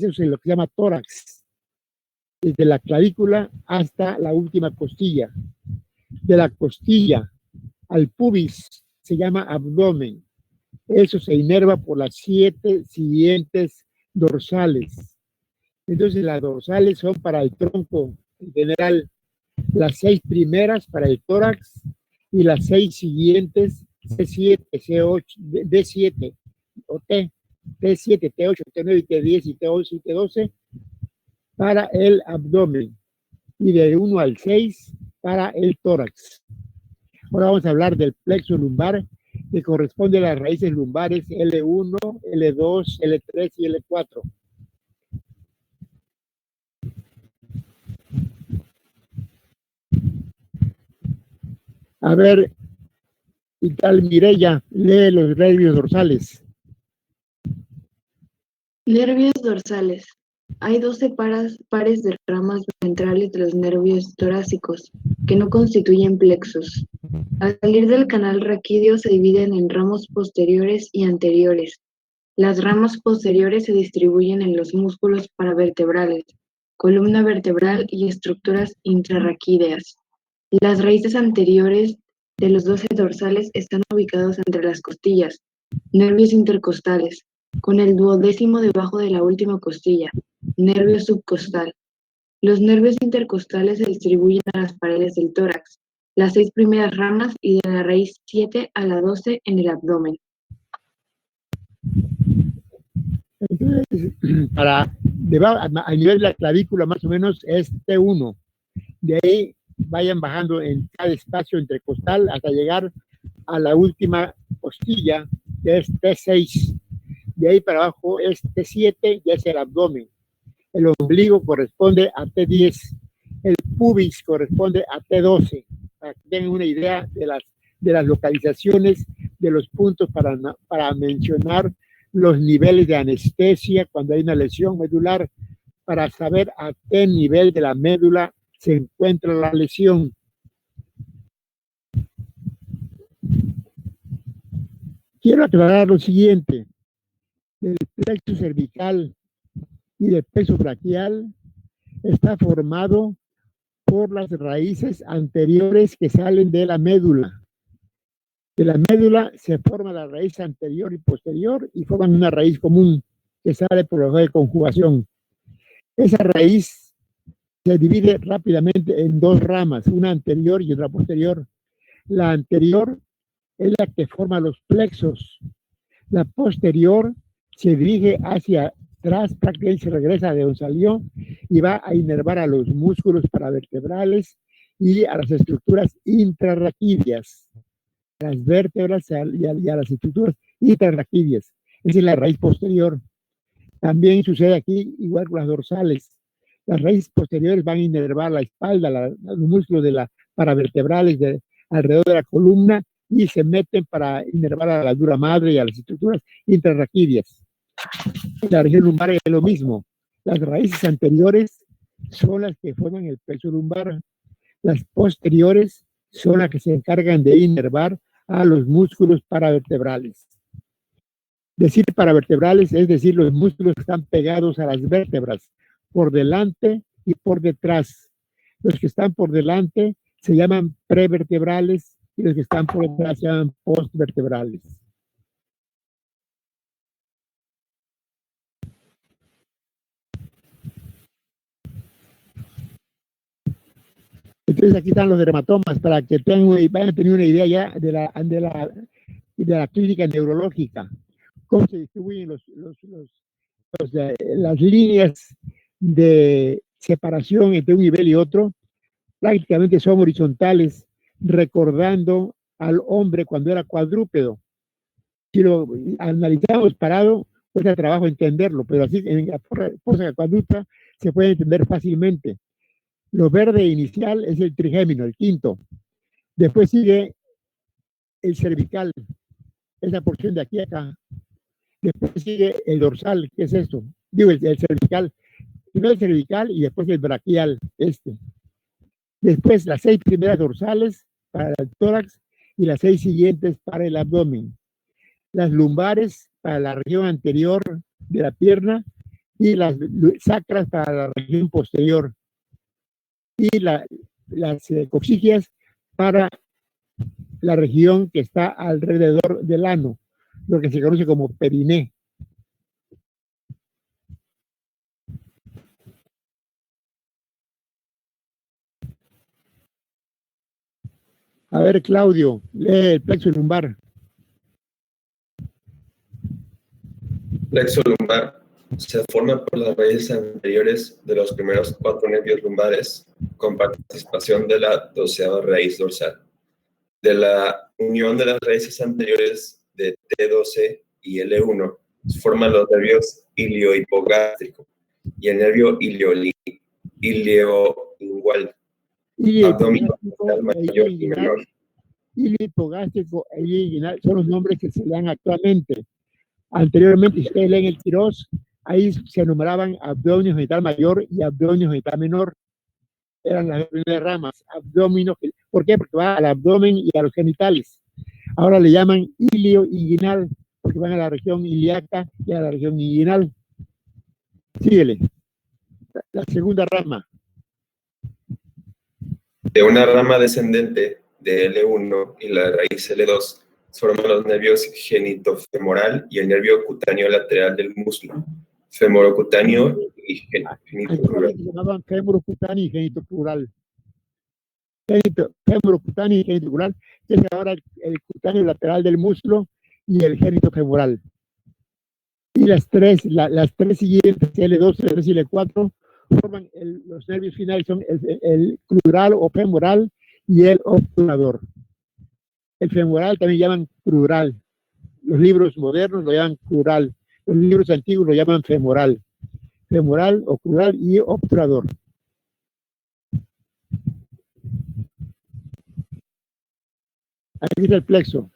eso es lo que se llama tórax, desde la clavícula hasta la última costilla. De la costilla al pubis se llama abdomen. Eso se inerva por las 7 siguientes dorsales. Entonces las dorsales son para el tronco en general, las 6 primeras para el tórax y las 6 siguientes, C7, C8, D7 o T7, T8, T9, T10 y T11 y T12 para el abdomen y de 1 al 6 para el tórax. Ahora vamos a hablar del plexo lumbar, que corresponde a las raíces lumbares L1, L2, L3 y L4. A ver, y tal Mireya, lee los nervios dorsales. Nervios dorsales. Hay 12 pares de ramas ventrales de los nervios torácicos, que no constituyen plexos. Al salir del canal raquídeo se dividen en ramos posteriores y anteriores. Las ramas posteriores se distribuyen en los músculos paravertebrales, columna vertebral y estructuras intrarraquídeas. Las raíces anteriores de los 12 dorsales están ubicados entre las costillas, nervios intercostales, con el duodécimo debajo de la última costilla, nervio subcostal. Los nervios intercostales se distribuyen a las paredes del tórax, las 6 primeras ramas y de la raíz 7 a la 12 en el abdomen. Entonces, a nivel de la clavícula más o menos es T1. De ahí vayan bajando en cada espacio intercostal hasta llegar a la última costilla, que es T6. De ahí para abajo es T7, ya es el abdomen. El ombligo corresponde a T10. El pubis corresponde a T12. Para que tengan una idea de las localizaciones de los puntos para mencionar los niveles de anestesia cuando hay una lesión medular, para saber a qué nivel de la médula se encuentra la lesión. Quiero aclarar lo siguiente. El plexo cervical y el plexo braquial está formado por las raíces anteriores que salen de la médula. De la médula se forma la raíz anterior y posterior y forman una raíz común que sale por la de conjugación. Esa raíz se divide rápidamente en 2 ramas, una anterior y otra posterior. La anterior es la que forma los plexos. La posterior se dirige hacia atrás, prácticamente se regresa de donde salió y va a inervar a los músculos paravertebrales y a las estructuras intrarraquídeas, a las vértebras y a las estructuras intrarraquídeas. Esa es la raíz posterior. También sucede aquí igual con las dorsales. Las raíces posteriores van a inervar la espalda, los músculos de la paravertebrales alrededor de la columna y se meten para inervar a la dura madre y a las estructuras intrarraquídeas. En la región lumbar es lo mismo. Las raíces anteriores son las que forman el plexo lumbar. Las posteriores son las que se encargan de inervar a los músculos paravertebrales. Decir paravertebrales es decir los músculos que están pegados a las vértebras, por delante y por detrás. Los que están por delante se llaman prevertebrales y los que están por detrás se llaman postvertebrales. Entonces aquí están los dermatomas para que vayan a tener una idea ya de la clínica neurológica. Cómo se distribuyen las líneas de separación entre un nivel y otro. Prácticamente son horizontales, recordando al hombre cuando era cuadrúpedo. Si lo analizamos parado, cuesta trabajo entenderlo, pero así en la fosa cuadrúpeda se puede entender fácilmente. Lo verde inicial es el trigémino, el quinto. Después sigue el cervical, esa porción de aquí a acá. Después sigue el dorsal, ¿qué es esto? Digo, el cervical. Primero el cervical y después el braquial, este. Después las 6 primeras dorsales para el tórax y las 6 siguientes para el abdomen. Las lumbares para la región anterior de la pierna y las sacras para la región posterior, y las coxigias para la región que está alrededor del ano, lo que se conoce como periné. A ver, Claudio, lee el plexo lumbar. Plexo lumbar se forma por las raíces anteriores de los primeros 4 nervios lumbares, con participación de la 12ª raíz dorsal. De la unión de las raíces anteriores de T12 y L1 se forman los nervios iliohipogástrico y el nervio ilioingual, abdominal mayor y menor. Iliohipogástrico e ilioinguinal son los nombres que se le dan actualmente. Anteriormente, si ustedes leen el Quirós, ahí se nombraban abdominio genital mayor y abdominio genital menor. Eran las primeras ramas. Abdominio, ¿por qué? Porque va al abdomen y a los genitales. Ahora le llaman ilioinguinal, porque van a la región ilíaca y a la región inguinal. Síguele. La segunda rama. De una rama descendente de L1 y la raíz L2 forman los nervios genitofemoral y el nervio cutáneo lateral del muslo, femorocutáneo y genitocrural. Se llamaban femorocutáneo y genitocrural. Femorocutáneo y genitocrural, que es ahora el cutáneo lateral del muslo y el genitofemoral. Y las tres siguientes, L2, L3 y L4, forman los nervios finales, son el crural o femoral y el obturador. El femoral también llaman crural. Los libros modernos lo llaman crural. Los libros antiguos lo llaman femoral. Femoral o crural y obturador. Aquí está el plexo.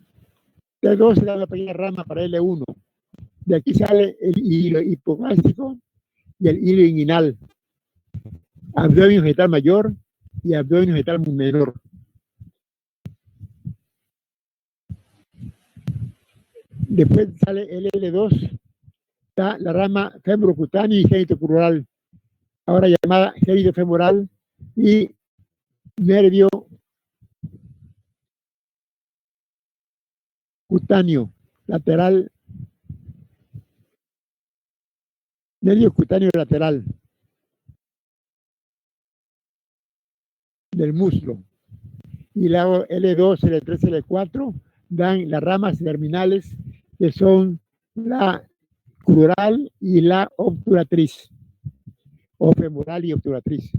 T2 se da la pequeña rama para L1. De aquí sale el hilo hipogástrico y el hilo inguinal. Abdominio genital mayor y abdominio genital menor. Después sale el L2, está la rama femorocutáneo y genitocrural, ahora llamada genitofemoral y nervio cutáneo lateral, nervio cutáneo lateral del muslo. Y luego L2, L3, L4 dan las ramas terminales que son la crural y la obturatriz, o femoral y obturatriz,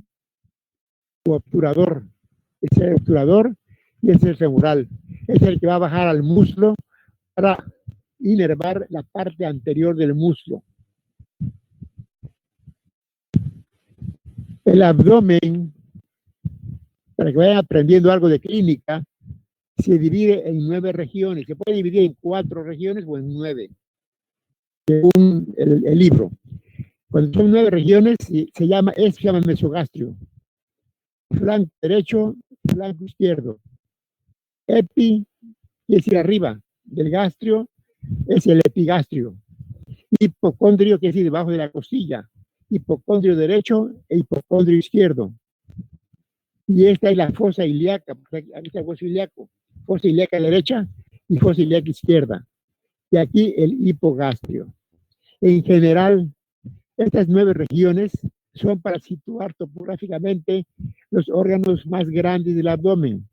o obturador. Es el obturador y es el femoral. Es el que va a bajar al muslo para inervar la parte anterior del muslo. El abdomen, para que vayan aprendiendo algo de clínica, se divide en 9 regiones. Se puede dividir en 4 regiones o en 9, según el libro. Cuando son 9 regiones, se llama mesogastrio. Flanco derecho, flanco izquierdo. Epi, quiere decir arriba del gastrio, es el epigastrio. Hipocondrio, quiere decir debajo de la costilla. Hipocondrio derecho e hipocondrio izquierdo. Y esta es la fosa ilíaca. Aquí está el hueso ilíaco. Fosa ilíaca derecha y fosa ilíaca izquierda. Y aquí el hipogastrio. En general, estas 9 regiones son para situar topográficamente los órganos más grandes del abdomen.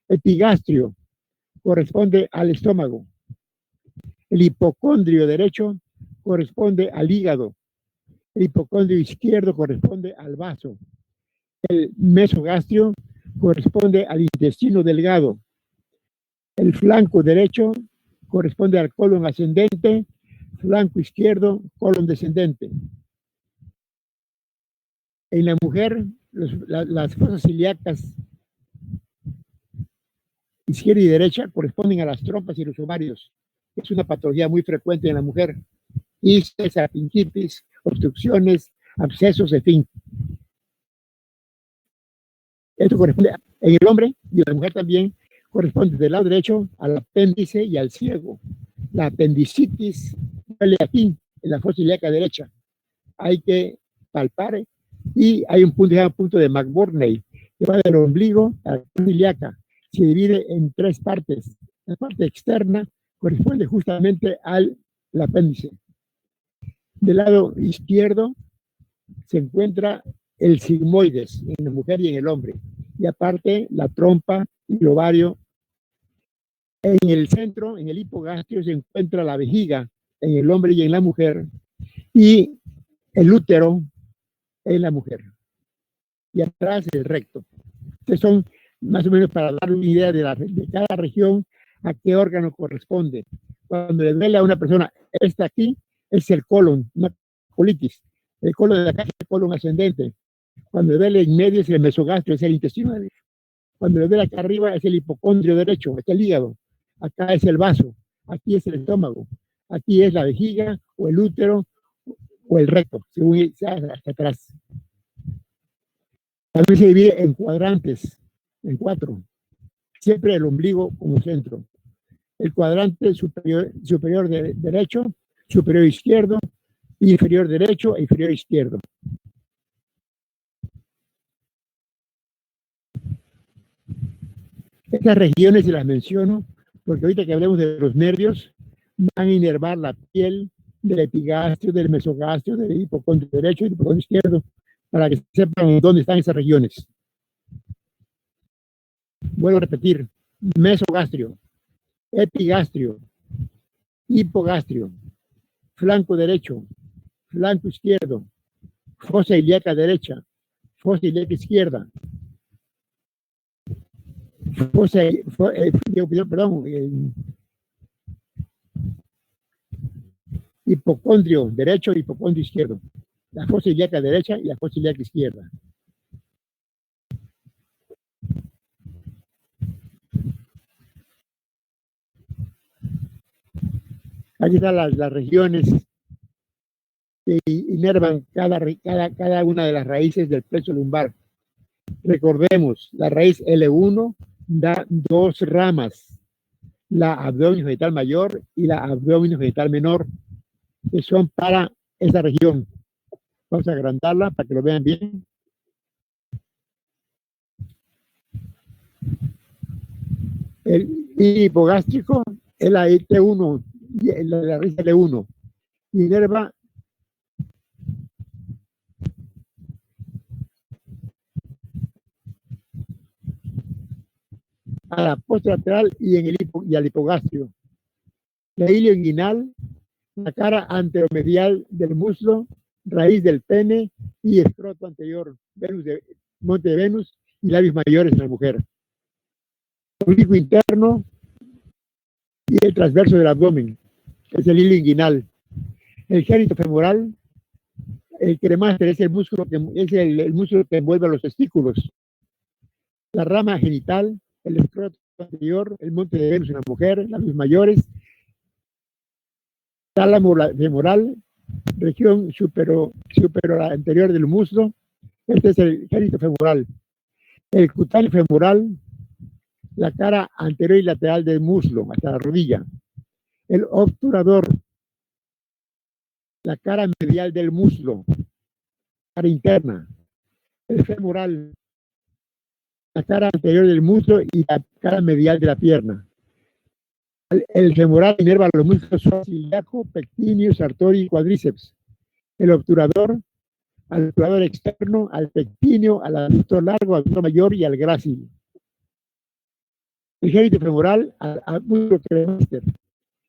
Epigastrio corresponde al estómago. El hipocondrio derecho corresponde al hígado. El hipocondrio izquierdo corresponde al vaso. El mesogastrio corresponde al intestino delgado. El flanco derecho corresponde al colon ascendente, flanco izquierdo, colon descendente. En la mujer, las fosas ilíacas izquierda y derecha corresponden a las trompas y los ovarios. Es una patología muy frecuente en la mujer. Istes, apendicitis, obstrucciones, abscesos, en fin. Esto corresponde en el hombre y en la mujer también, corresponde del lado derecho al apéndice y al ciego. La apendicitis sale aquí, en la fosa ilíaca derecha. hay que palpar y hay un punto, punto de McBurney que va del ombligo a la ilíaca. Se divide en tres partes. La parte externa corresponde justamente al apéndice. Del lado izquierdo se encuentra el sigmoides en la mujer y en el hombre. Y aparte la trompa y el ovario. En el centro, en el hipogastrio, se encuentra la vejiga en el hombre y en la mujer. Y el útero en la mujer. Y atrás el recto. Estos son más o menos para dar una idea de cada región a qué órgano corresponde. Cuando le duele a una persona, aquí es el colon, una colitis. El colon de acá es el colon ascendente. Cuando le duele en medio es el mesogastrio, es el intestino derecho. Cuando le duele acá arriba es el hipocondrio derecho, es el hígado. Acá es el vaso, aquí es el estómago, aquí es la vejiga o el útero o el recto, según sea hasta atrás. También se divide en cuadrantes, en 4. Siempre el ombligo como centro. El cuadrante superior derecho, superior izquierdo, inferior derecho e inferior izquierdo. Estas regiones se las menciono porque ahorita que hablemos de los nervios, van a inervar la piel del epigastrio, del mesogastrio, del hipocondrio derecho y del hipocondrio izquierdo, para que sepan dónde están esas regiones. Vuelvo a repetir: mesogastrio, epigastrio, hipogastrio, flanco derecho, flanco izquierdo, fosa ilíaca derecha, fosa ilíaca izquierda, hipocondrio derecho y hipocondrio izquierdo, la fosa ilíaca derecha y la fosa ilíaca izquierda. Aquí están las regiones que inervan cada una de las raíces del plexo lumbar. Recordemos, la raíz L1 da 2 ramas, la abdominogenital mayor y la abdominogenital menor, que son para esa región. Vamos a agrandarla para que lo vean bien. El hipogástrico es la T1, la raíz L1, inerva a la posterolateral y al hipogastrio. La ilio inguinal, la cara anteromedial del muslo, raíz del pene y escroto anterior, monte de Venus y labios mayores en la mujer. Oblicuo interno y el transverso del abdomen, que es el ilio inguinal. El génito femoral, el cremaster es el músculo que envuelve a los testículos. La rama genital, el escroto anterior, el monte de Venus en la mujer, labios mayores. Tálamo femoral, región superior anterior del muslo. Este es el génito femoral. El cutáneo femoral, la cara anterior y lateral del muslo, hasta la rodilla. El obturador, la cara medial del muslo, cara interna. El femoral, la cara anterior del muslo y la cara medial de la pierna. El femoral inerva los músculos ilíaco, pectíneo, sartorio y cuádriceps. El obturador, al obturador externo, al pectíneo, al aductor largo, al aductor mayor y al grácil. El génito femoral al músculo cremaster.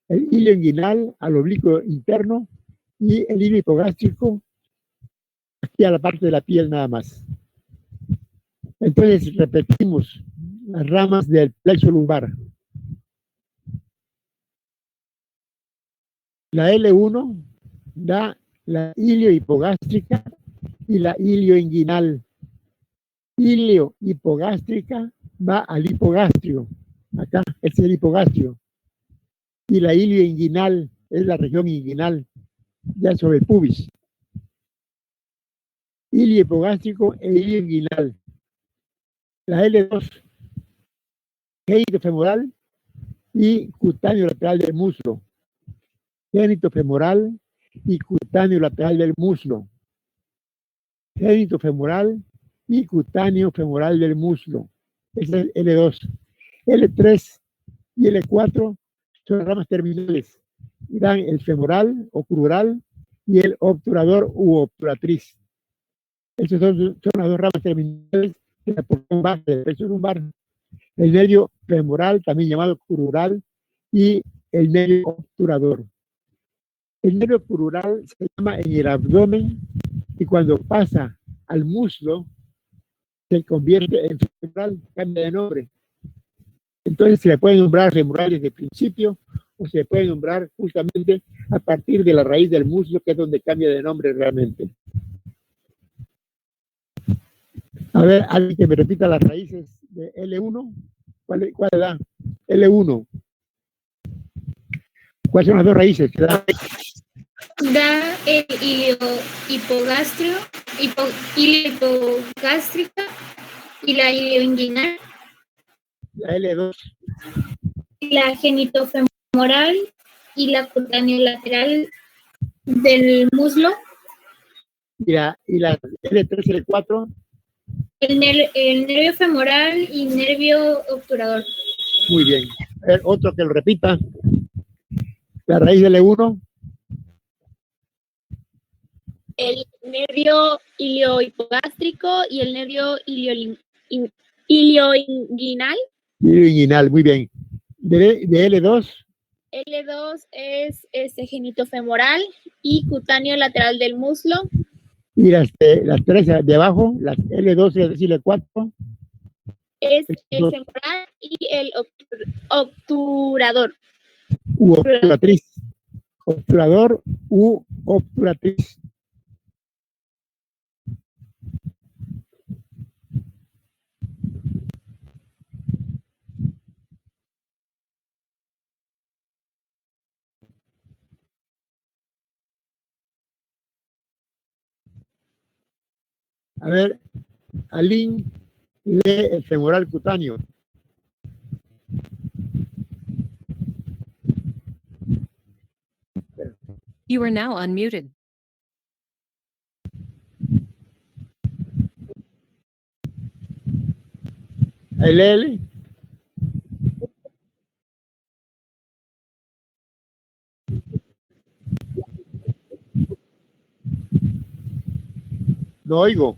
El ilio inguinal al oblicuo interno y el ilio hipogástrico aquí a la parte de la piel nada más. Entonces repetimos las ramas del plexo lumbar. La L1 da la ilio hipogástrica y la ilio inguinal. Ilio hipogástrica va al hipogastrio. Acá es el hipogastrio. Y la ilio inguinal es la región inguinal, ya sobre el pubis. Ilio hipogástrico e ilio inguinal. La L2, génito femoral y cutáneo lateral del muslo. Génito femoral y cutáneo lateral del muslo. génito femoral y cutáneo femoral del muslo. Ese es L2. L3 y L4 son las ramas terminales. Y dan el femoral o crural y el obturador u obturatriz. Esas son las dos ramas terminales de la porción baja del pecho lumbar. El nervio femoral, también llamado crural, y el nervio obturador. El nervio crural se llama en el abdomen y cuando pasa al muslo se convierte en femoral, cambia de nombre. Entonces se le puede nombrar femoral desde el principio o se le puede nombrar justamente a partir de la raíz del muslo, que es donde cambia de nombre realmente. A ver, alguien que me repita las raíces de L1. ¿Cuál da? L1. ¿Cuáles son las dos raíces que da? Da el ilio hipogástrica y la ilioinguinal, La L2. la genitofemoral y la cutáneo lateral del muslo, Y la L3 y L4. el nervio femoral y nervio obturador. Muy bien. A ver, otro que lo repita. La raíz de L1. El nervio iliohipogástrico y el nervio ilioinguinal. Ilioinguinal, muy bien. De L2. L2 es genitofemoral y cutáneo lateral del muslo. Y las tres de abajo, las L2 y L4. Es el femoral y el obturador. U obturatriz. Obturador u obturatriz. A ver, Aline lee el femoral cutáneo. You are now unmuted. Ahí léele. No oigo.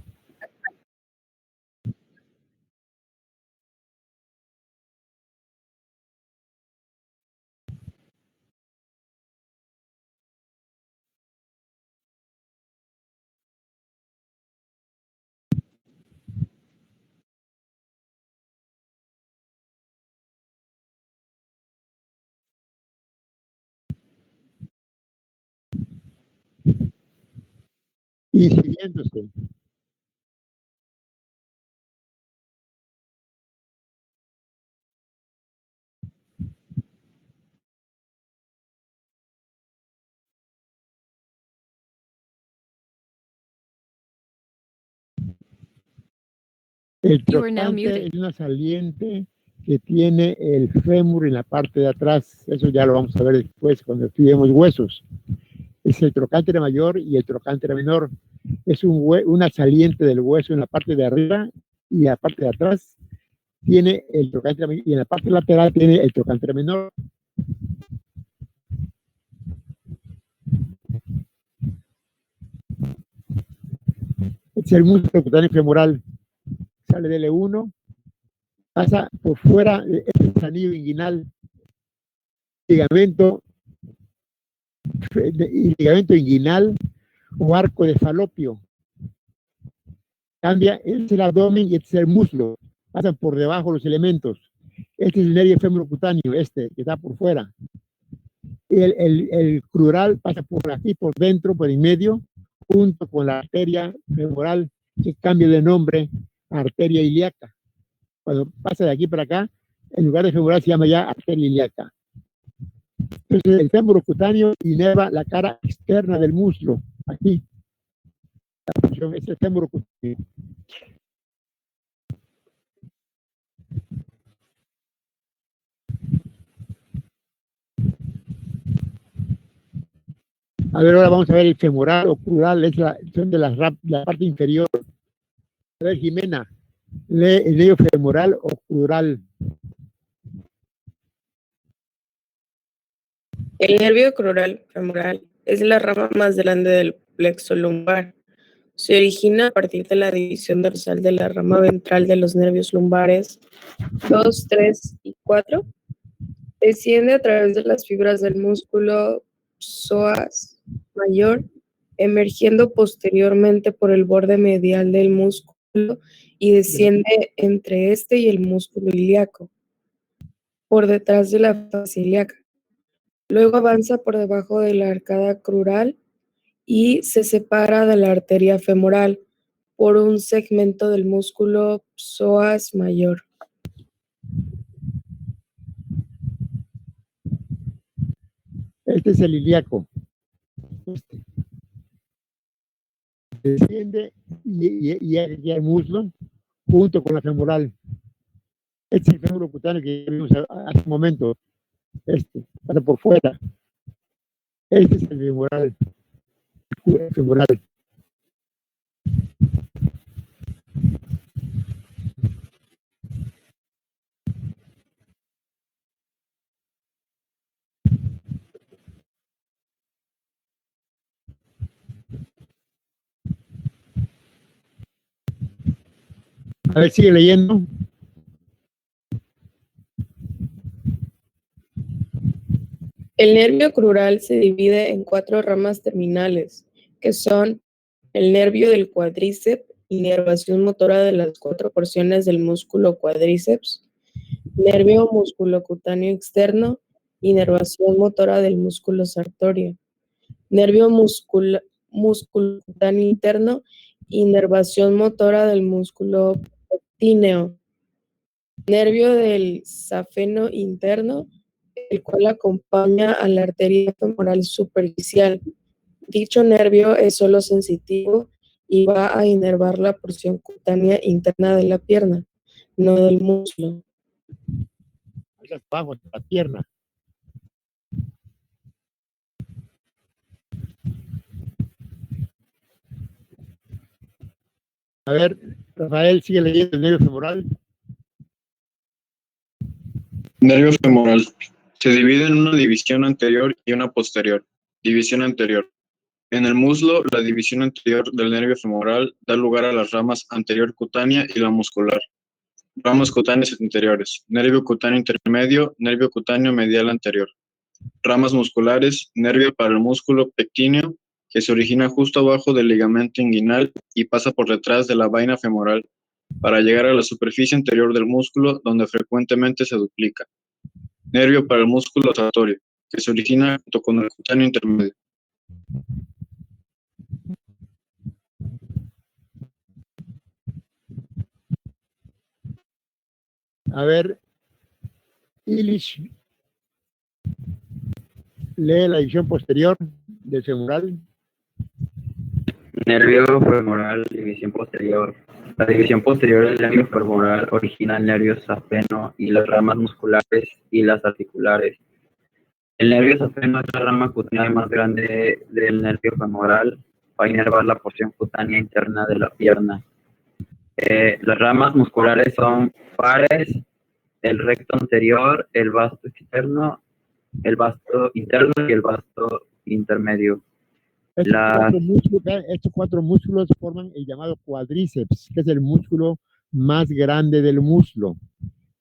Y siguiéndose. El You are now trocánter muted. es una saliente que tiene el fémur en la parte de atrás. Eso ya lo vamos a ver después cuando estudiemos huesos. Es el trocánter mayor y el trocánter menor. Es una saliente del hueso en la parte de arriba y en la parte de atrás tiene el trocánter mayor y en la parte lateral tiene el trocánter menor. Es el músculo cutáneo femoral. Sale del L1, pasa por fuera del anillo inguinal, ligamento inguinal o arco de falopio. Cambia, este es el abdomen y este es el muslo. Pasan por debajo los elementos. Este es el nervio femorocutáneo, este que está por fuera. El crural pasa por aquí, por dentro, por en medio, junto con la arteria femoral, que cambia de nombre a arteria ilíaca. Cuando pasa de aquí para acá, en lugar de femoral se llama ya arteria ilíaca. Entonces, el fémur cutáneo inerva la cara externa del muslo, aquí. La función es el fémur cutáneo. A ver, ahora vamos a ver el femoral o crural, son de la parte inferior. A ver, Jimena, lee el nervio femoral o crural. El nervio crural femoral es la rama más grande del plexo lumbar. Se origina a partir de la división dorsal de la rama ventral de los nervios lumbares 2, 3 y 4. Desciende a través de las fibras del músculo psoas mayor, emergiendo posteriormente por el borde medial del músculo y desciende entre este y el músculo ilíaco, por detrás de la fascia ilíaca. Luego avanza por debajo de la arcada crural y se separa de la arteria femoral por un segmento del músculo psoas mayor. Este es el ilíaco. Desciende y el muslo junto con la femoral. Este es el fémur cutáneo que vimos hace un momento. Pasa por fuera. Este es el femoral. El femoral. A ver, sigue leyendo. El nervio crural se divide en 4 ramas terminales, que son el nervio del cuádriceps, inervación motora de las 4 porciones del músculo cuádriceps, nervio musculocutáneo externo, inervación motora del músculo sartorio, nervio musculocutáneo interno, inervación motora del músculo pectíneo, nervio del safeno interno, el cual acompaña a la arteria femoral superficial. Dicho nervio es solo sensitivo y va a inervar la porción cutánea interna de la pierna, no del muslo. Abajo de la pierna. A ver, Rafael, sigue leyendo el nervio femoral. Nervio femoral. Se divide en una división anterior y una posterior. División anterior. En el muslo, la división anterior del nervio femoral da lugar a las ramas anterior cutánea y la muscular. Ramas cutáneas anteriores. Nervio cutáneo intermedio, nervio cutáneo medial anterior. Ramas musculares, nervio para el músculo pectíneo, que se origina justo abajo del ligamento inguinal y pasa por detrás de la vaina femoral para llegar a la superficie anterior del músculo, donde frecuentemente se duplica. Nervio para el músculo sartorio, que se origina junto con el cutáneo intermedio. A ver, Illich, lee la división posterior del femoral. Nervio femoral, división posterior. La división posterior del nervio femoral origina el nervio safeno y las ramas musculares y las articulares. El nervio safeno es la rama cutánea más grande del nervio femoral. Va a inervar la porción cutánea interna de la pierna. Las ramas musculares son pares, el recto anterior, el vasto externo, el vasto interno y el vasto intermedio. Estos cuatro músculos forman el llamado cuádriceps, que es el músculo más grande del muslo.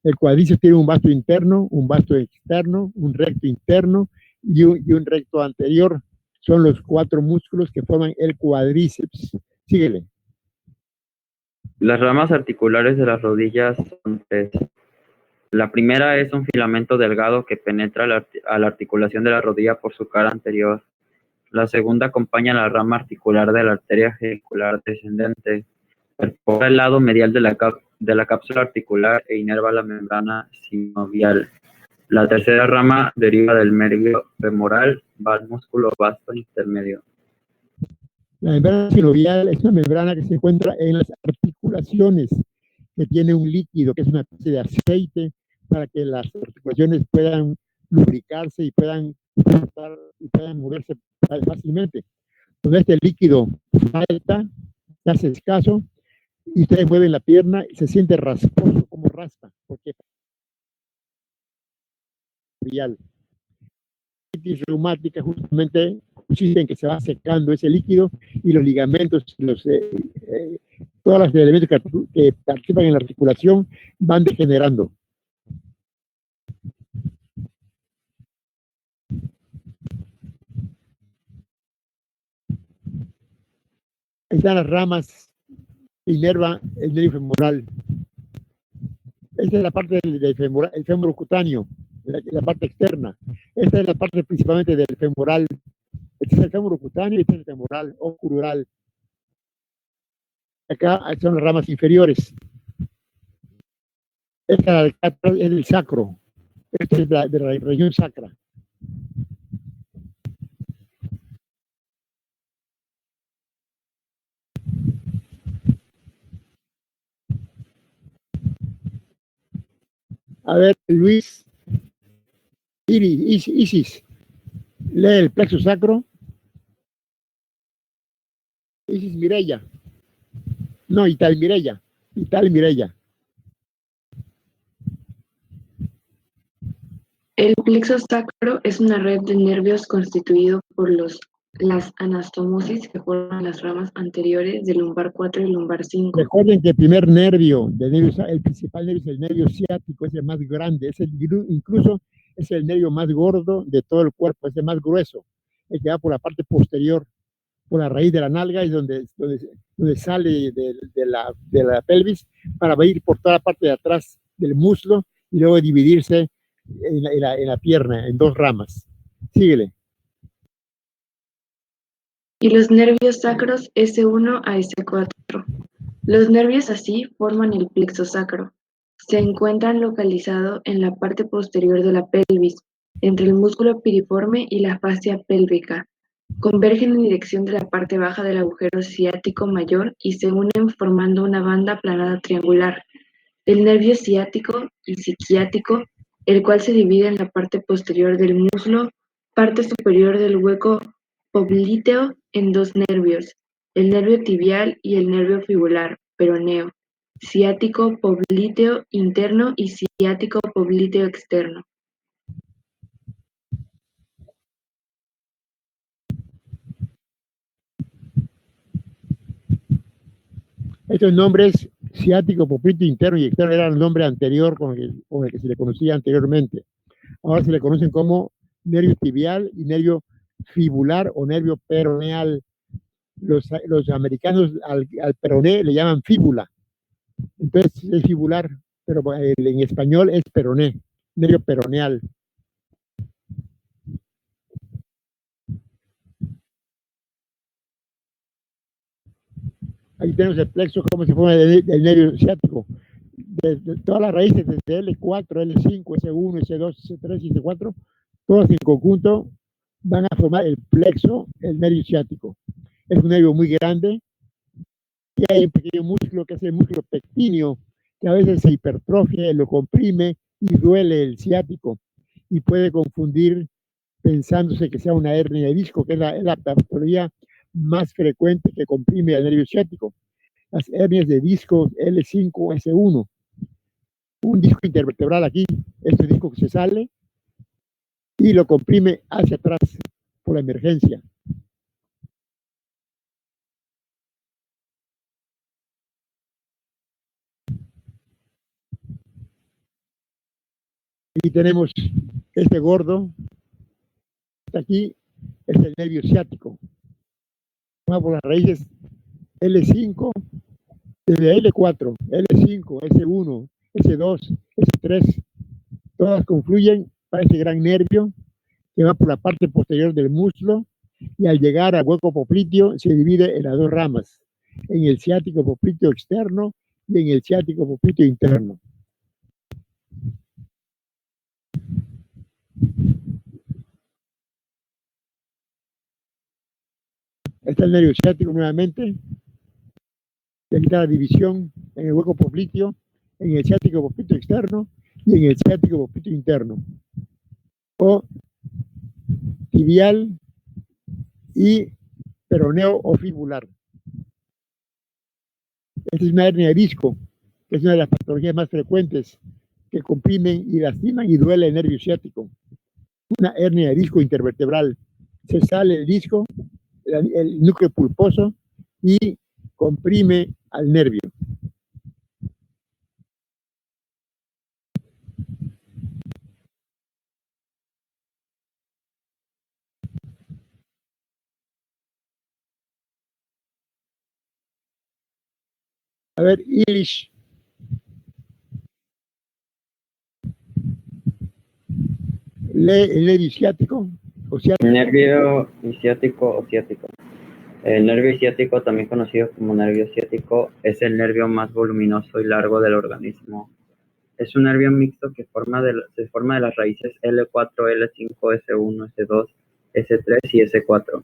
El cuádriceps tiene un vasto interno, un vasto externo, un recto interno y un recto anterior. Son los 4 músculos que forman el cuádriceps. Síguele. Las ramas articulares de las rodillas son 3. La primera es un filamento delgado que penetra a la articulación de la rodilla por su cara anterior. La segunda acompaña la rama articular de la arteria genicular descendente. Perfora el lado medial de la cápsula articular e inerva la membrana sinovial. La tercera rama deriva del nervio femoral, va al músculo vasto intermedio. La membrana sinovial es una membrana que se encuentra en las articulaciones, que tiene un líquido, que es una especie de aceite, para que las articulaciones puedan lubricarse y puedan moverse fácilmente. Cuando este líquido falta, se hace escaso, y ustedes mueven la pierna y se siente rasposo, como raspa, porque la artritis reumática justamente consiste en que se va secando ese líquido y los ligamentos, todos los elementos que participan en la articulación van degenerando. Ahí están las ramas que inervan el nervio femoral. Esta es la parte del femoral, el fémur cutáneo, la parte externa. Esta es la parte principalmente del femoral. Este es el fémur cutáneo y este es el femoral o crural. Acá son las ramas inferiores. Esta es el sacro. Esta es de la región sacra. A ver, Luis, Isis, lee el plexo sacro. Isis Mireya. No, Ital Mireya. El plexo sacro es una red de nervios constituido por las anastomosis que forman las ramas anteriores del lumbar 4 y lumbar 5. Recuerden que el primer nervio, el principal nervio es el nervio ciático, es el más grande, incluso es el nervio más gordo de todo el cuerpo, es el más grueso, el que va por la parte posterior, por la raíz de la nalga, es donde sale de la pelvis para ir por toda la parte de atrás del muslo y luego dividirse en la pierna, en dos ramas. Síguele. Y los nervios sacros S1 a S4. Los nervios así forman el plexo sacro. Se encuentran localizados en la parte posterior de la pelvis, entre el músculo piriforme y la fascia pélvica. Convergen en dirección de la parte baja del agujero ciático mayor y se unen formando una banda aplanada triangular. El nervio ciático y ciquiático, el cual se divide en la parte posterior del muslo, parte superior del hueco popliteo en dos nervios, el nervio tibial y el nervio fibular, peroneo, ciático popliteo interno y ciático popliteo externo. Estos nombres, ciático, popliteo interno y externo, eran el nombre anterior con el que se le conocía anteriormente. Ahora se le conocen como nervio tibial y nervio fibular o nervio peroneal. Los americanos al peroné le llaman fíbula. Entonces es fibular, pero en español es peroné, nervio peroneal. Aquí tenemos el plexo, cómo se forma el nervio ciático. De todas las raíces, desde L4, L5, S1, S2, S3 y S4, todas en conjunto van a formar el plexo, el nervio ciático. Es un nervio muy grande y hay un pequeño músculo que es el músculo pectíneo, que a veces se hipertrofia, lo comprime y duele el ciático y puede confundir pensándose que sea una hernia de disco, que es la patología más frecuente que comprime el nervio ciático. Las hernias de disco L5, S1. Un disco intervertebral aquí, este disco que se sale y lo comprime hacia atrás por la emergencia. Aquí tenemos este gordo, aquí es el nervio ciático. Vamos por las raíces L5, desde L4, L5, S1, S2, S3, todas confluyen para ese gran nervio que va por la parte posterior del muslo y al llegar al hueco popliteo se divide en las dos ramas, en el ciático popliteo externo y en el ciático popliteo interno. Está el nervio ciático nuevamente. Aquí está la división en el hueco popliteo, en el ciático popliteo externo y en el ciático popliteo interno. O tibial y peroneo o fibular. Esta es una hernia de disco, que es una de las patologías más frecuentes que comprimen y lastiman y duele el nervio ciático. Una hernia de disco intervertebral. Se sale el disco, el núcleo pulposo, y comprime al nervio. A ver, Ilish. El nervio ciático o ciático. Nervio isquiático o ciático. El nervio isquiático, también conocido como nervio ciático, es el nervio más voluminoso y largo del organismo. Es un nervio mixto que se forma de las raíces L4, L5, S1, S2, S3 y S4.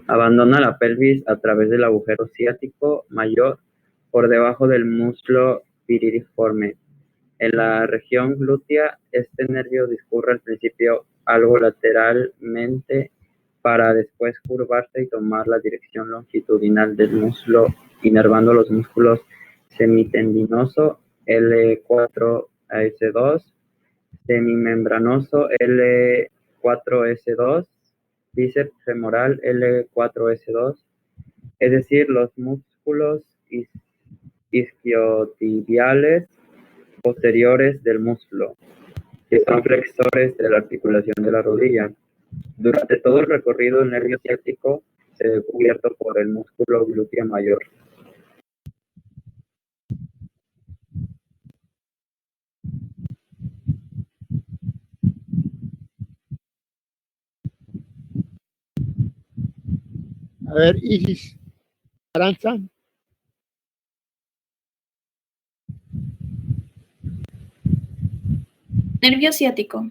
Abandona la pelvis a través del agujero ciático mayor por debajo del muslo piriforme. En la región glútea, este nervio discurre al principio algo lateralmente para después curvarse y tomar la dirección longitudinal del muslo, inervando los músculos semitendinoso L4 a S2, semimembranoso L4S2, bíceps femoral L4S2, es decir, los músculos isquiotibiales posteriores del muslo, que son flexores de la articulación de la rodilla. Durante todo el recorrido, el nervio ciático se ve cubierto por el músculo glúteo mayor. A ver, Isis Aranza. Nervio ciático.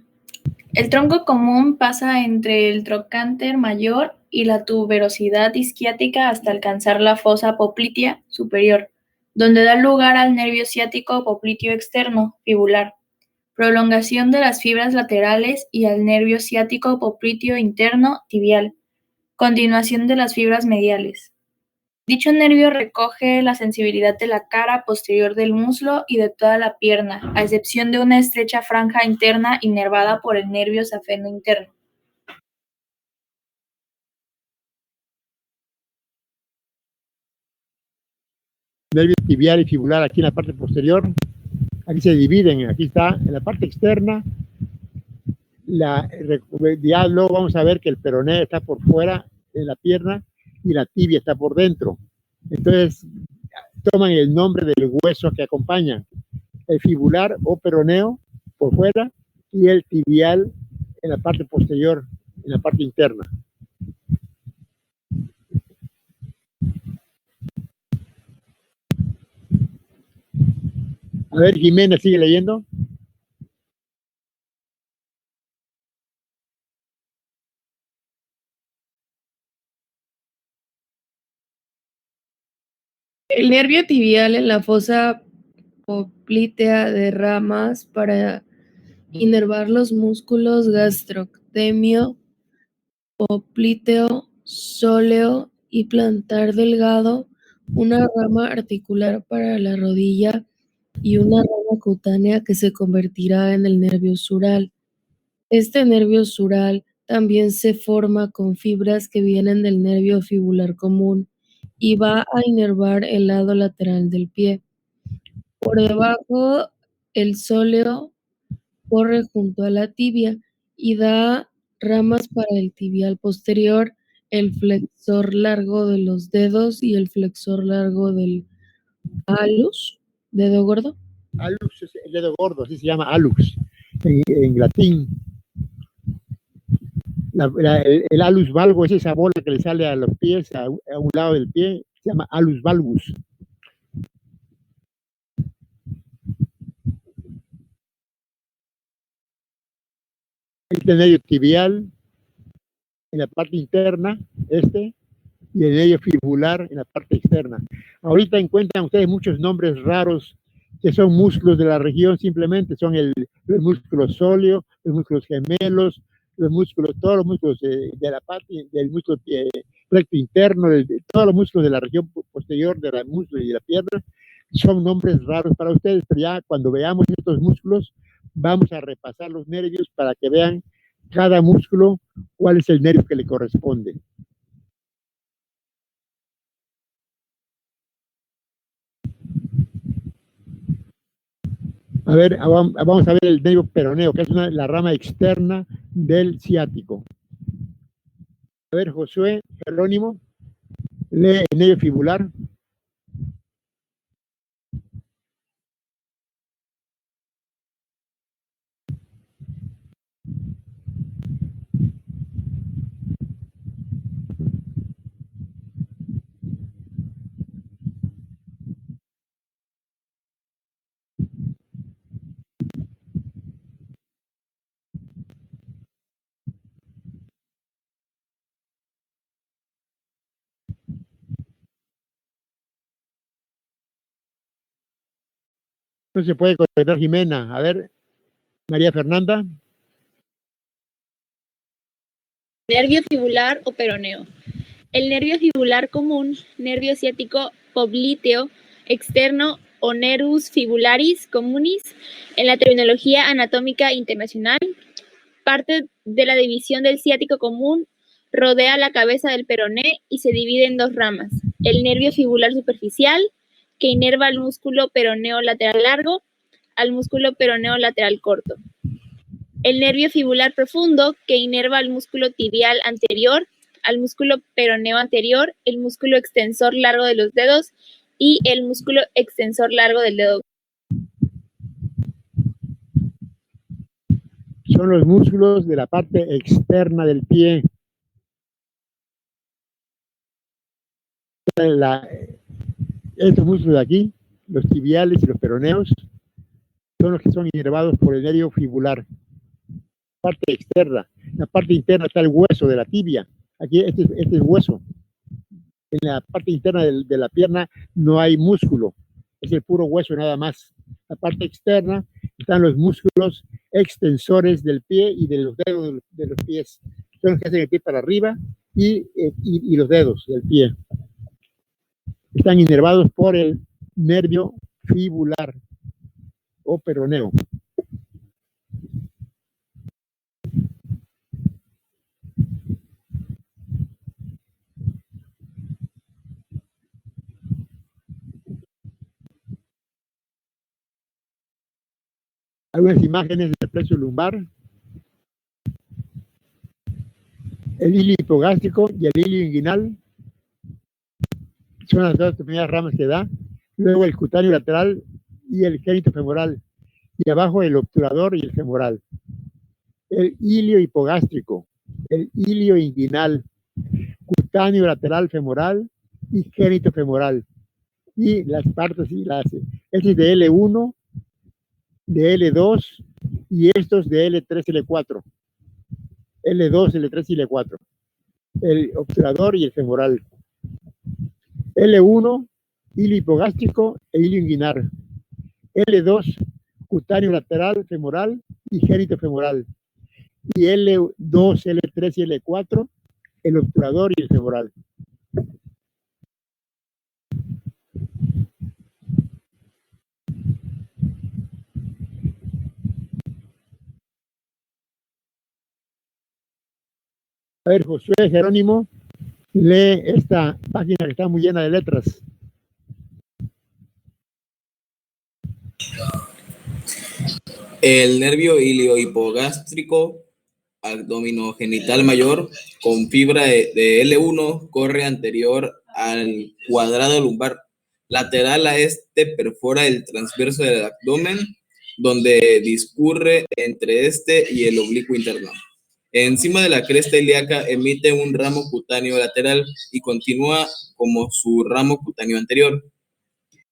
El tronco común pasa entre el trocánter mayor y la tuberosidad isquiática hasta alcanzar la fosa poplitea superior, donde da lugar al nervio ciático popliteo externo, fibular, prolongación de las fibras laterales, y al nervio ciático popliteo interno, tibial, continuación de las fibras mediales. Dicho nervio recoge la sensibilidad de la cara posterior del muslo y de toda la pierna, a excepción de una estrecha franja interna inervada por el nervio safeno interno. Nervio tibial y fibular aquí en la parte posterior. Aquí se dividen, aquí está en la parte externa. Ya luego vamos a ver que el peroné está por fuera de la pierna y la tibia está por dentro. Entonces, toman el nombre del hueso que acompaña. El fibular o peroneo por fuera y el tibial en la parte posterior, en la parte interna. A ver, Jimena, sigue leyendo. El nervio tibial en la fosa poplitea de ramas para inervar los músculos gastrocnemio, popliteo, sóleo y plantar delgado, una rama articular para la rodilla y una rama cutánea que se convertirá en el nervio sural. Este nervio sural también se forma con fibras que vienen del nervio fibular común y va a inervar el lado lateral del pie. Por debajo, el sóleo corre junto a la tibia y da ramas para el tibial posterior, el flexor largo de los dedos y el flexor largo del alus, dedo gordo. Alux es el dedo gordo, así se llama alux en latín. El alus valgo es esa bola que le sale a los pies, a un lado del pie, se llama alus valgus. El nervio tibial en la parte interna, y el nervio fibular en la parte externa. Ahorita encuentran ustedes muchos nombres raros que son músculos de la región, simplemente son el músculo sóleo, los músculos gemelos, los músculos, todos los músculos de la parte del músculo recto interno, todos los músculos de la región posterior de la músculo y de la pierna, son nombres raros para ustedes, pero ya cuando veamos estos músculos, vamos a repasar los nervios para que vean cada músculo cuál es el nervio que le corresponde. A ver, vamos a ver el nervio peroneo, que es la rama externa del ciático. A ver, Josué, Jerónimo, lee el nervio fibular. No se puede conectar Jimena. A ver, María Fernanda. Nervio fibular o peroneo. El nervio fibular común, nervio ciático popliteo externo o nervus fibularis communis en la terminología anatómica internacional, parte de la división del ciático común, rodea la cabeza del peroné y se divide en dos ramas. El nervio fibular superficial, que inerva al músculo peroneo lateral largo, al músculo peroneo lateral corto. El nervio fibular profundo, que inerva al músculo tibial anterior, al músculo peroneo anterior, el músculo extensor largo de los dedos y el músculo extensor largo del dedo. Son los músculos de la parte externa del pie. Estos músculos de aquí, los tibiales y los peroneos, son los que son inervados por el nervio fibular. Parte externa. La parte interna está el hueso de la tibia. Aquí este es hueso. En la parte interna de la pierna no hay músculo. Es el puro hueso nada más. La parte externa están los músculos extensores del pie y de los dedos de los pies. Son los que hacen el pie para arriba y los dedos del pie. Están inervados por el nervio fibular o peroneo. Algunas imágenes del plexo lumbar, el hilio hipogástrico y el hilio inguinal son las dos primeras ramas que da, luego el cutáneo lateral y el génito femoral, y abajo el obturador y el femoral. El hilio hipogástrico, el hilio inguinal, cutáneo lateral femoral y génito femoral. Y las partes y las, este es de L1, de L2 y estos de L3 y L4. L2, L3 y L4. El obturador y el femoral. L1, hilio hipogástrico e hilio inguinal. L2, cutáneo lateral femoral y génito femoral. Y L2, L3 y L4, el obturador y el femoral. A ver, Josué Jerónimo, lee esta página que está muy llena de letras. El nervio iliohipogástrico abdominogenital mayor con fibra de L1 corre anterior al cuadrado lumbar. Lateral a este perfora el transverso del abdomen, donde discurre entre este y el oblicuo interno. Encima de la cresta ilíaca emite un ramo cutáneo lateral y continúa como su ramo cutáneo anterior.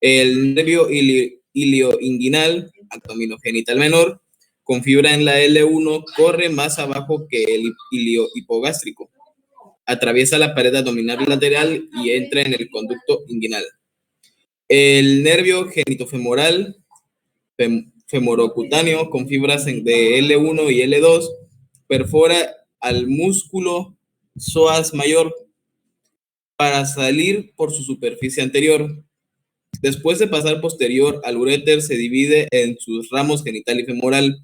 El nervio ilioinguinal abdominogenital menor con fibra en la L1 corre más abajo que el hilio hipogástrico. Atraviesa la pared abdominal lateral y entra en el conducto inguinal. El nervio genitofemoral femorocutáneo con fibras de L1 y L2 perfora al músculo psoas mayor para salir por su superficie anterior. Después de pasar posterior al uréter, se divide en sus ramos genital y femoral.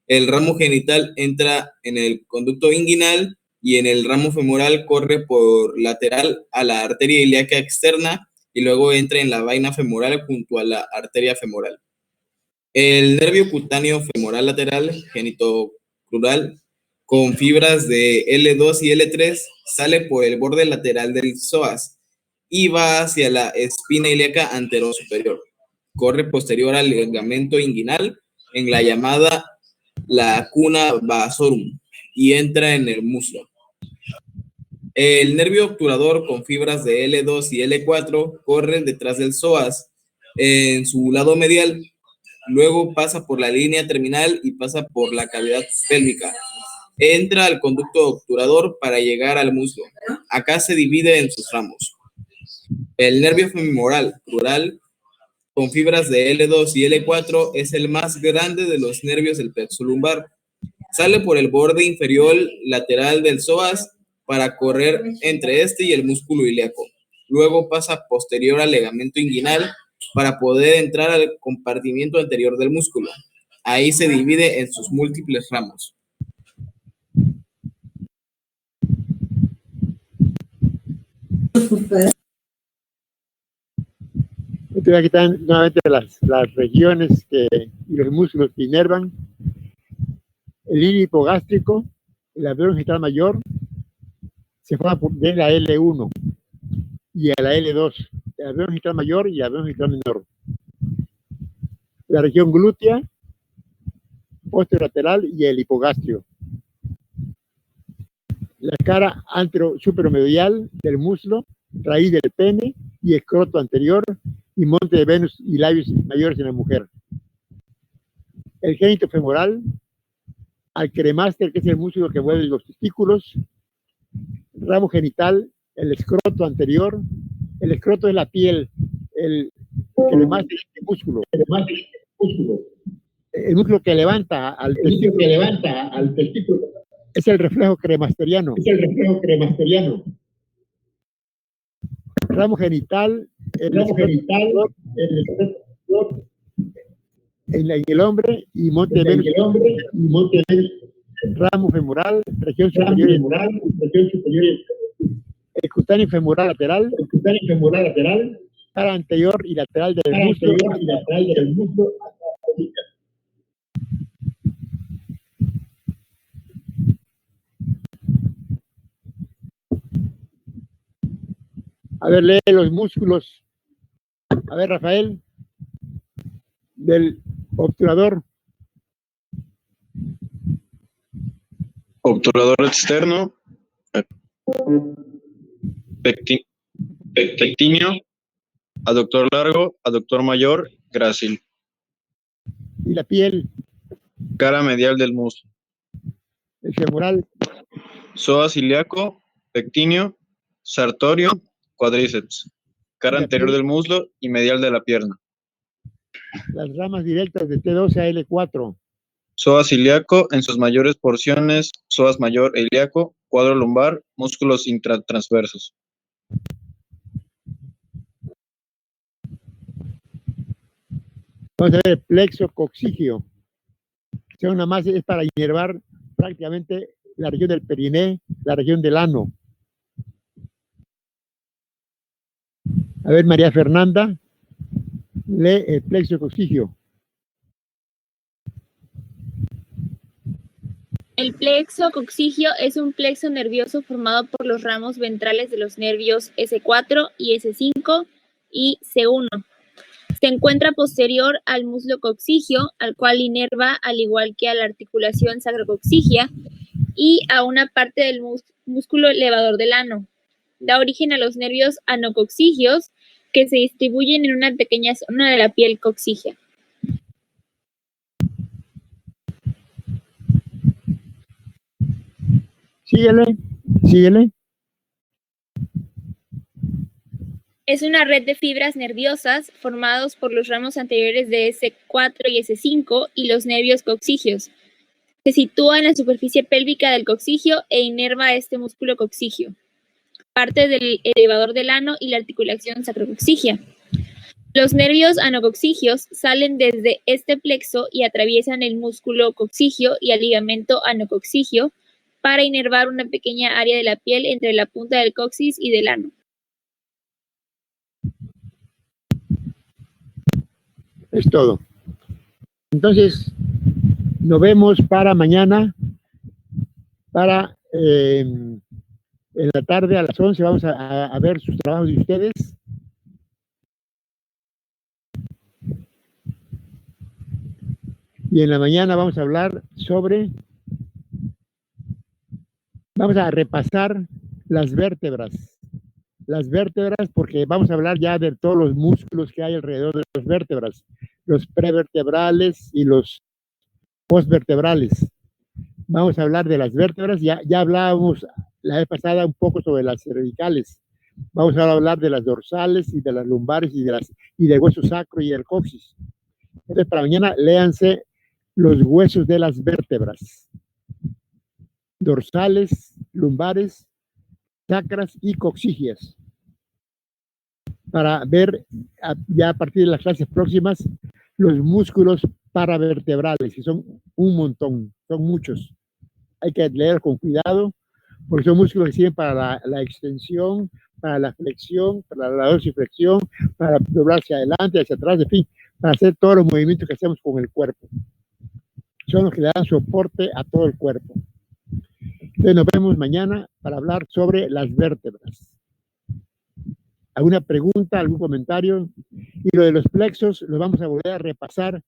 El ramo genital entra en el conducto inguinal y en el ramo femoral corre por lateral a la arteria ilíaca externa y luego entra en la vaina femoral junto a la arteria femoral. El nervio cutáneo femoral lateral, genitocrural, con fibras de L2 y L3, sale por el borde lateral del psoas y va hacia la espina ilíaca anterosuperior. Corre posterior al ligamento inguinal en la llamada lacuna vasorum y entra en el muslo. El nervio obturador con fibras de L2 y L4 corre detrás del psoas en su lado medial. Luego pasa por la línea terminal y pasa por la cavidad pélvica. Entra al conducto obturador para llegar al muslo. Acá se divide en sus ramos. El nervio femoral crural con fibras de L2 y L4 es el más grande de los nervios del plexo lumbar. Sale por el borde inferior lateral del psoas para correr entre este y el músculo ilíaco. Luego pasa posterior al ligamento inguinal para poder entrar al compartimiento anterior del músculo. Ahí se divide en sus múltiples ramos. Entonces aquí están nuevamente las regiones y los músculos que inervan. El hilo hipogástrico, el alveolo genital mayor, se forma de la L1 y a la L2, el alveolo genital mayor y el alveolo genital menor. La región glútea, posterolateral y el hipogastrio. La cara antero-superomedial del muslo, raíz del pene y escroto anterior y monte de Venus y labios mayores en la mujer. El génito femoral, al cremaster, que es el músculo que mueve los testículos, ramo genital, el escroto anterior, el escroto es la piel, el cremaster es el músculo, el músculo que levanta al testículo, es el reflejo cremasteriano. Ramo genital, en el hombre y monte de Venus. Ramo femoral, región superior. El cutáneo femoral lateral, cara anterior y lateral del muslo. A ver, lee los músculos. A ver, Rafael, del obturador. Obturador externo, pectíneo, aductor largo, aductor mayor, grácil. ¿Y la piel? Cara medial del muslo. El femoral. Psoas ilíaco, pectíneo, sartorio, cuádriceps. Cara anterior del muslo y medial de la pierna. Las ramas directas de T12 a L4. Psoas ilíaco en sus mayores porciones, psoas mayor e ilíaco, cuadro lumbar, músculos intratransversos. Vamos a ver el plexo coxígeo. Una más es para inervar prácticamente la región del periné, la región del ano. A ver, María Fernanda, lee el plexo coxígeo. El plexo coxígeo es un plexo nervioso formado por los ramos ventrales de los nervios S4 y S5 y C1. Se encuentra posterior al muslo coxígeo, al cual inerva al igual que a la articulación sacrocoxígea y a una parte del músculo elevador del ano. Da origen a los nervios anocoxígeos, que se distribuyen en una pequeña zona de la piel coxígea. Síguele. Es una red de fibras nerviosas formados por los ramos anteriores de S4 y S5 y los nervios coxígeos. Se sitúa en la superficie pélvica del coccigio e inerva este músculo coccigio, parte del elevador del ano y la articulación sacrococcigia. Los nervios anococcigios salen desde este plexo y atraviesan el músculo coccigio y el ligamento anococcigio para inervar una pequeña área de la piel entre la punta del coxis y del ano. Es todo. Entonces, nos vemos para mañana, para en la tarde a las 11 vamos a ver sus trabajos de ustedes. Y en la mañana vamos a hablar vamos a repasar las vértebras. Las vértebras, porque vamos a hablar ya de todos los músculos que hay alrededor de las vértebras, los prevertebrales y los postvertebrales. Vamos a hablar de las vértebras, ya hablábamos la vez pasada un poco sobre las cervicales. Vamos a hablar de las dorsales y de las lumbares y del hueso sacro y del coxis. Entonces, para mañana, léanse los huesos de las vértebras. Dorsales, lumbares, sacras y coxigias. Para ver ya a partir de las clases próximas los músculos paravertebrales, que son un montón, son muchos. Hay que leer con cuidado, porque son músculos que sirven para la extensión, para la flexión, para la dorsiflexión, para doblarse adelante, hacia atrás, en fin, para hacer todos los movimientos que hacemos con el cuerpo. Son los que le dan soporte a todo el cuerpo. Entonces nos vemos mañana para hablar sobre las vértebras. ¿Alguna pregunta, algún comentario? Y lo de los plexos lo vamos a volver a repasar